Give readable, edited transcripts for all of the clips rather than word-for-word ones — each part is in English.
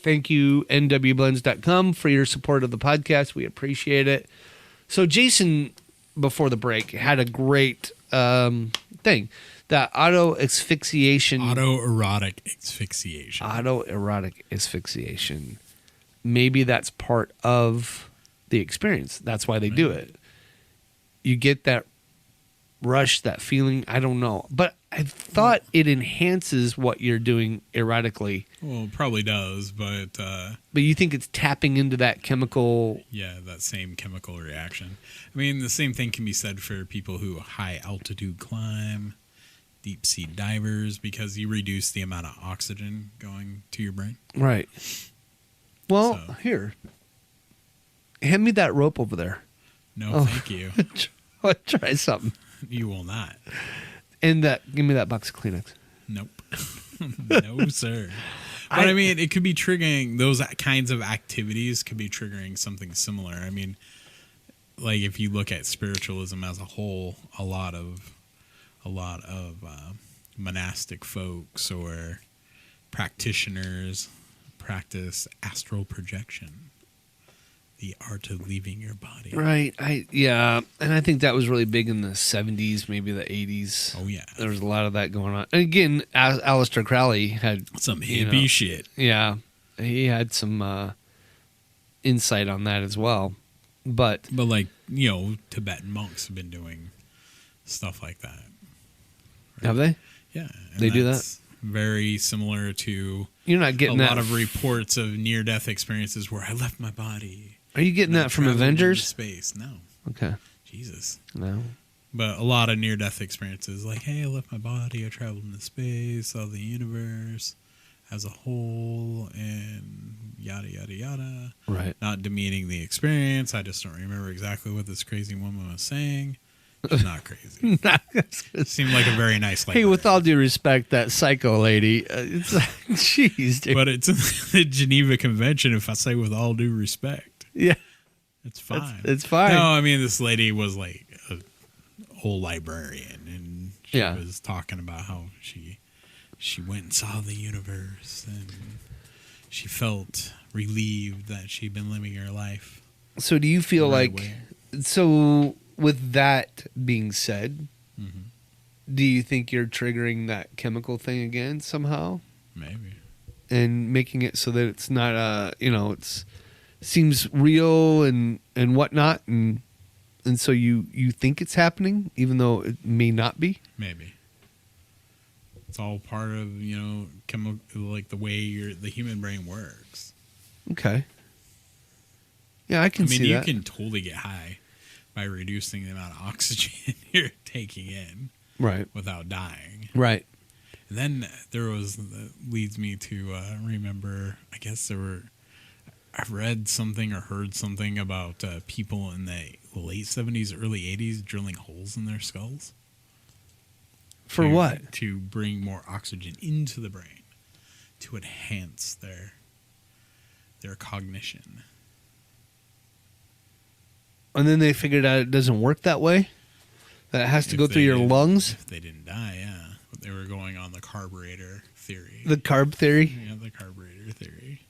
Thank you, nwblends.com, for your support of the podcast. We appreciate it. So Jason, before the break, had a great thing. That autoerotic asphyxiation. Maybe that's part of the experience. That's why they do it. You get that rush, that feeling. I don't know. But I thought it enhances what you're doing erotically. Well, it probably does, but you think it's tapping into that chemical... Yeah, that same chemical reaction. I mean, the same thing can be said for people who high altitude climb, deep sea divers, because you reduce the amount of oxygen going to your brain. Right. Well, here. Hand me that rope over there. No, thank you. Try something. You will not. And give me that box of Kleenex. Nope. No, sir. But I mean, it could be triggering, those kinds of activities could be triggering something similar. I mean, like if you look at spiritualism as a whole, a lot of monastic folks or practitioners practice astral projection, the art of leaving your body. Right. And I think that was really big in the 70s, maybe the 80s. Oh, yeah. There was a lot of that going on. And again, Aleister Crowley had... some hippie shit. Yeah. He had some insight on that as well. But like, Tibetan monks have been doing stuff like that. Right? Have they? Yeah. They do that? Very similar to... You're not getting a lot of reports of near-death experiences where I left my body. Are you getting that from Avengers? Space? No. Okay. Jesus. No. But a lot of near-death experiences, like, hey, I left my body, I traveled into space, saw the universe as a whole, and yada, yada, yada. Right. Not demeaning the experience. I just don't remember exactly what this crazy woman was saying. She's not crazy. Seemed like a very nice lady. Hey, with all due respect, that psycho lady, it's like, jeez, dude. But it's in the Geneva Convention, if I say with all due respect. Yeah. It's fine. It's fine. No, I mean, this lady was like a whole librarian, and she was talking about how she went and saw the universe, and she felt relieved that she'd been living her life. So do you feel so with that being said, do you think you're triggering that chemical thing again somehow? Maybe. And making it so that it's not it's seems real and whatnot, and so you think it's happening even though it may not be? Maybe. It's all part of, chemical, like the way the human brain works. Okay. Yeah, I can see that. You can totally get high by reducing the amount of oxygen you're taking in. Right. Without dying. Right. And then leads me to remember, I guess I've read something or heard something about people in the late 70s, early 80s drilling holes in their skulls. For what? To bring more oxygen into the brain, to enhance their cognition. And then they figured out it doesn't work that way? That it has to go through your lungs? If they didn't die, yeah. But they were going on the carburetor theory. The carb theory? Yeah, the carburetor theory.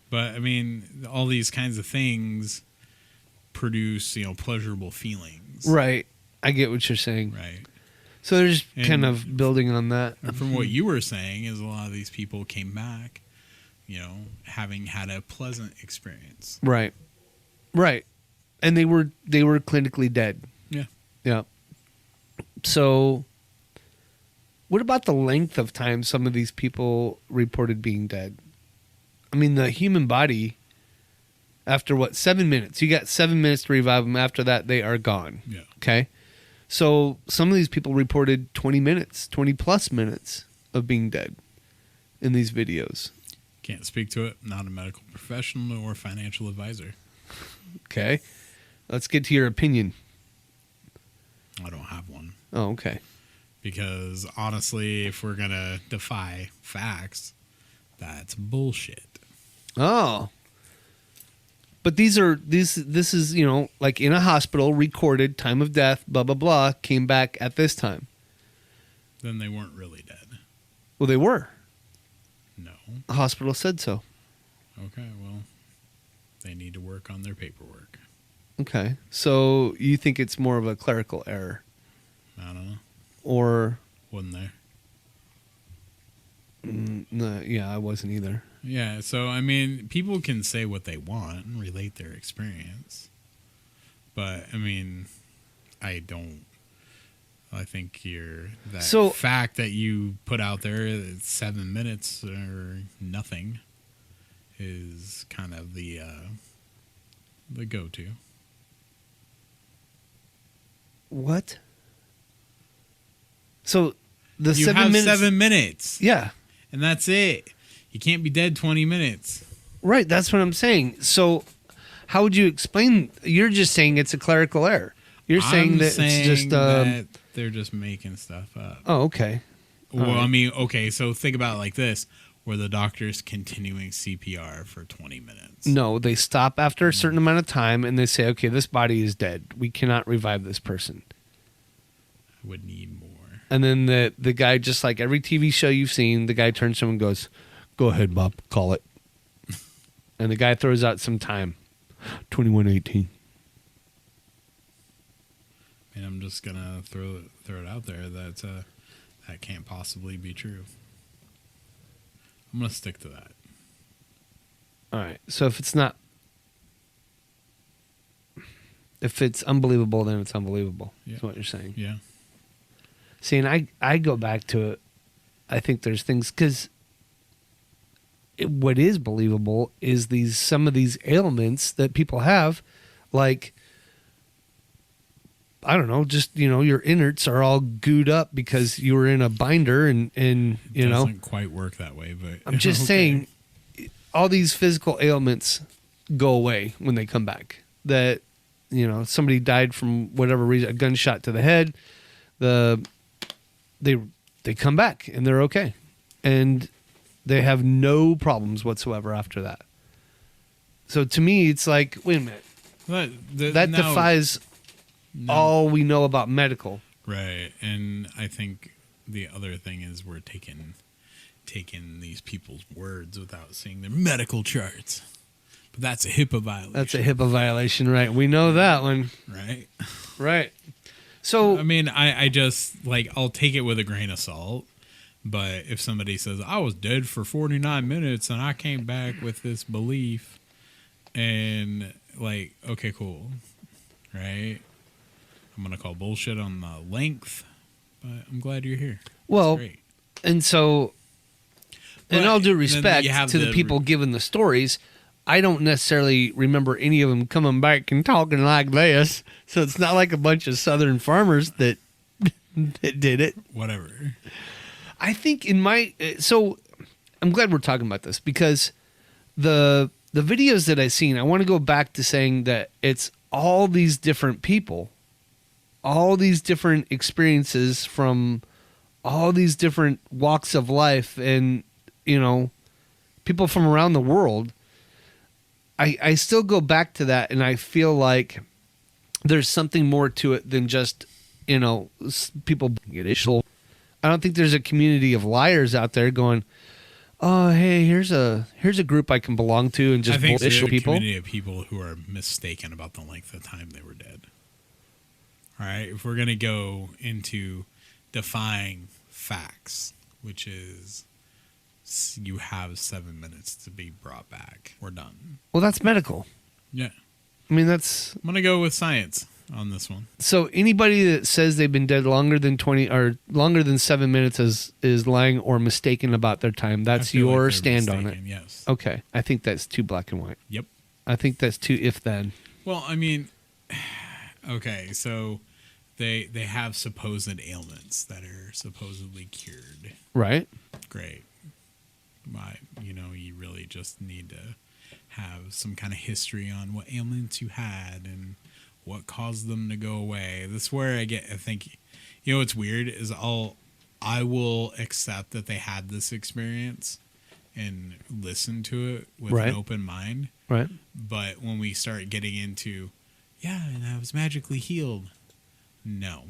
But, I mean, all these kinds of things produce, pleasurable feelings. Right. I get what you're saying. Right. So they're just kind of building on that. And from what you were saying is a lot of these people came back, having had a pleasant experience. Right. Right. And they were clinically dead. Yeah. Yeah. So what about the length of time some of these people reported being dead? I mean, the human body, after 7 minutes? You got 7 minutes to revive them. After that, they are gone. Yeah. Okay? So some of these people reported 20 plus minutes of being dead in these videos. Can't speak to it. Not a medical professional or financial advisor. Okay. Let's get to your opinion. I don't have one. Oh, okay. Because honestly, if we're going to defy facts, that's bullshit. Oh. But this is, like in a hospital, recorded, time of death, blah, blah, blah, came back at this time. Then they weren't really dead. Well, they were. No. The hospital said so. okay, well, they need to work on their paperwork. Okay. So you think it's more of a clerical error? I don't know. Or... Wasn't there? No, yeah, I wasn't either. Yeah, so, I mean, people can say what they want and relate their experience. But, I mean, I don't. I think that fact that you put out there, 7 minutes or nothing, is kind of the go-to. What? So the you 7 have minutes. 7 minutes. Yeah. And that's it. You can't be dead 20 minutes. Right. That's what I'm saying. So how would you explain? You're just saying it's a clerical error. You're saying that it's just that they're just making stuff up. Oh, okay. Well, right. I mean, okay, so think about it like this, where the doctor's continuing CPR for 20 minutes. No, they stop after a certain amount of time and they say, okay, this body is dead. We cannot revive this person. I would need more. And then the guy, just like every TV show you've seen, the guy turns to him and goes, go ahead, Bob, call it. And the guy throws out some time. 21:18. And I'm just gonna throw it out there that that can't possibly be true. I'm gonna stick to that. All right. So if it's unbelievable, then it's unbelievable. Yeah. Is what you're saying. Yeah. See, and I go back to it. I think there's things because what is believable is some of these ailments that people have, like, I don't know, just, your innards are all gooed up because you were in a binder and you know. It doesn't quite work that way, but I'm just saying all these physical ailments go away when they come back. That, somebody died from whatever reason, a gunshot to the head, they come back and they're okay. And they have no problems whatsoever after that. So to me, it's like, wait a minute. That defies all we know about medical. Right. And I think the other thing is we're taking these people's words without seeing their medical charts. But that's a HIPAA violation. That's a HIPAA violation, right? We know that one. Right. Right. So, I mean, I just, I'll take it with a grain of salt. But if somebody says, I was dead for 49 minutes and I came back with this belief and, okay, cool. Right? I'm going to call bullshit on the length, but I'm glad you're here. Well, great. And so, in all due respect to the people giving the stories, I don't necessarily remember any of them coming back and talking like this. So it's not like a bunch of Southern farmers that did it. Whatever. I think so I'm glad we're talking about this because the videos that I've seen, I want to go back to saying that it's all these different people, all these different experiences from all these different walks of life and, people from around the world. I still go back to that and I feel like there's something more to it than just, people get issue. I don't think there's a community of liars out there going, oh, hey, here's a group I can belong to and just bullshit people. I think there's a community of people who are mistaken about the length of time they were dead. All right, if we're going to go into defying facts, which is you have 7 minutes to be brought back, we're done. Well, that's medical. Yeah. I mean, I'm going to go with science on this one. So anybody that says they've been dead longer than 20 or longer than 7 minutes is lying or mistaken about their time. That's your stand on it. Yes. Okay. I think that's too black and white. Yep. I think that's too if then. Well, I mean, okay, so they have supposed ailments that are supposedly cured. Right. Great. But, you really just need to have some kind of history on what ailments you had and what caused them to go away. That's where I think, what's weird is I will accept that they had this experience and listen to it with an open mind. Right. But when we start getting into, and I was magically healed. No.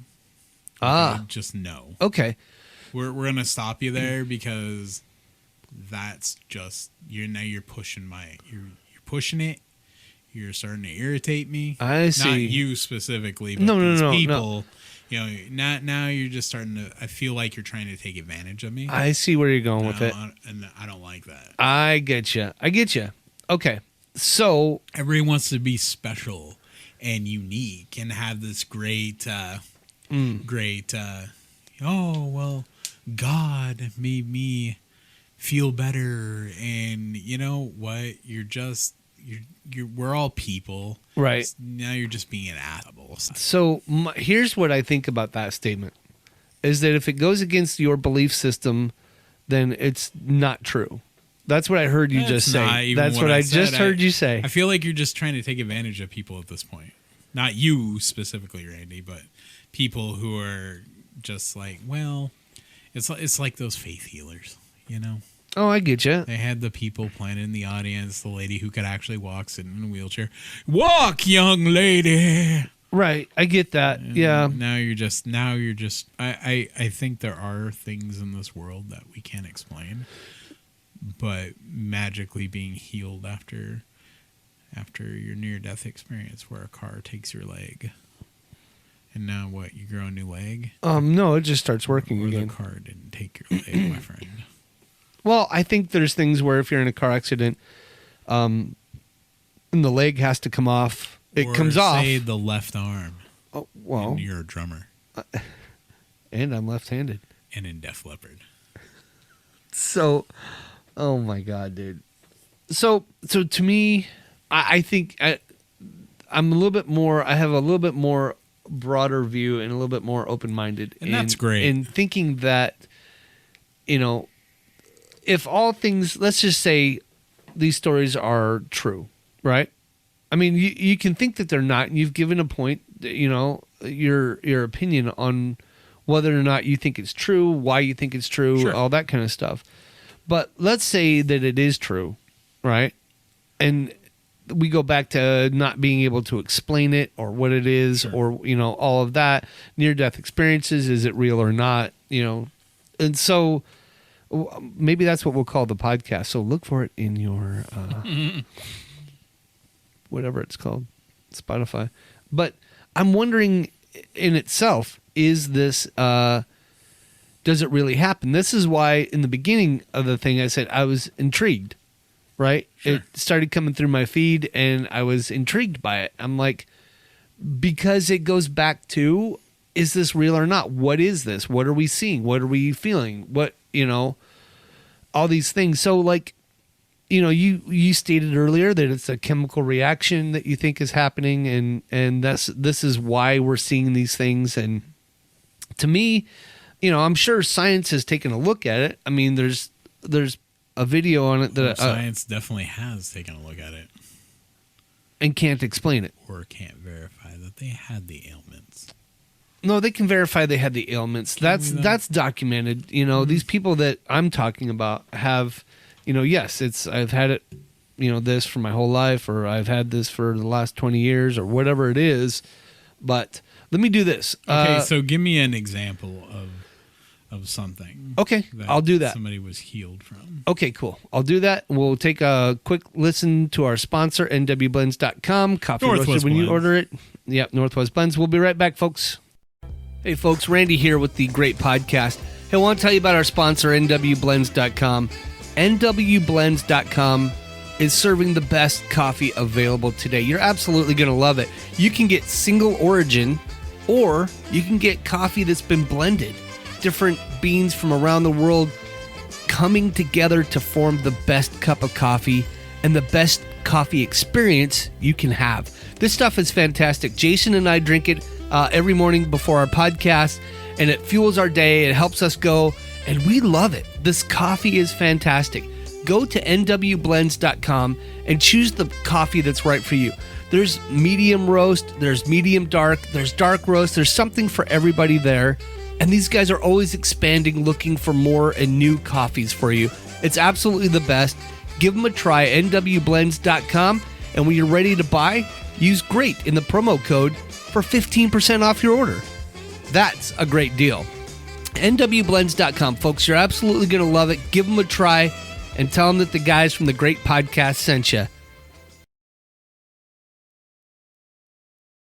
Just no. Okay. We're going to stop you there because that's just you're pushing you're pushing it. You're starting to irritate me. I see. Not you specifically, but these people. You know, now you're just starting to. I feel like you're trying to take advantage of me. I see where you're going with it, and I don't like that. I get you. Okay, so everybody wants to be special and unique and have this great. Oh well, God made me feel better, and you know what? We're all people, right? Now you're just being affable. So here's what I think about that statement: is that if it goes against your belief system, then it's not true. That's what I heard you just say. That's what I just heard you say. I feel like you're just trying to take advantage of people at this point. Not you specifically, Randy, but people who are just like, well, it's like those faith healers, you know. Oh, I get you. They had the people planted in the audience, the lady who could actually walk, sitting in a wheelchair. Walk, young lady. Right, I get that. And yeah. Now you're just. I think there are things in this world that we can't explain, but magically being healed after your near-death experience, where a car takes your leg, and now what? You grow a new leg? No, it just starts working or again. The car didn't take your leg, my friend. Well, I think there's things where if you're in a car accident, and the leg has to come off, it comes off. Say the left arm. Oh, well, and you're a drummer, and I'm left-handed, and in Def Leppard. So, oh my God, dude. So to me, I think I'm a little bit more. I have a little bit more broader view and a little bit more open-minded, and that's great. In thinking that, you know, if all things, let's just say these stories are true, right? I mean, you can think that they're not, and you've given a point, you know, your opinion on whether or not you think it's true, why you think it's true, sure. All that kind of stuff. But let's say that it is true, right? And we go back to not being able to explain it or what it is, sure. Or, you know, all of that. Near-death experiences, is it real or not, you know? And so maybe that's what we'll call the podcast. So look for it in your whatever it's called, Spotify. But I'm wondering in itself, is this does it really happen? This is why in the beginning of the thing I said I was intrigued, right? Sure. It started coming through my feed and I was intrigued by it. I'm like, because it goes back to, is this real or not? What is this? What are we seeing? What are we feeling? What, you know, all these things. So like, you know, you stated earlier that it's a chemical reaction that you think is happening, and this is why we're seeing these things. And to me, you know, I'm sure science has taken a look at it. I mean, there's a video on it that science definitely has taken a look at it and can't explain it or can't verify that they had the ailments. No, they can verify they had the ailments. That's documented. You know, these people that I'm talking about have, you know, yes, I've had it, you know, this for my whole life, or I've had this for the last 20 years, or whatever it is. But let me do this. Okay, so give me an example of something. Okay, I'll do that. Somebody was healed from. Okay, cool. I'll do that. We'll take a quick listen to our sponsor, nwblends.com. Coffee roasted when you order it. Yep, Northwest Blends. We'll be right back, folks. Hey, folks, Randy here with the great podcast. Hey, I want to tell you about our sponsor, nwblends.com. nwblends.com is serving the best coffee available today. You're absolutely going to love it. You can get single origin, or you can get coffee that's been blended. Different beans from around the world coming together to form the best cup of coffee and the best coffee experience you can have. This stuff is fantastic. Jason and I drink it every morning before our podcast, and it fuels our day. It helps us go, and we love it. This coffee is fantastic. Go to nwblends.com and choose the coffee that's right for you. There's medium roast, there's medium dark, there's dark roast, there's something for everybody there. And these guys are always expanding, looking for more and new coffees for you. It's absolutely the best. Give them a try, nwblends.com. And when you're ready to buy, use GREAT in the promo code for 15% off your order. That's a great deal. nwblends.com, folks. You're absolutely going to love it. Give them a try. and tell them that the guys from the Great Podcast sent you.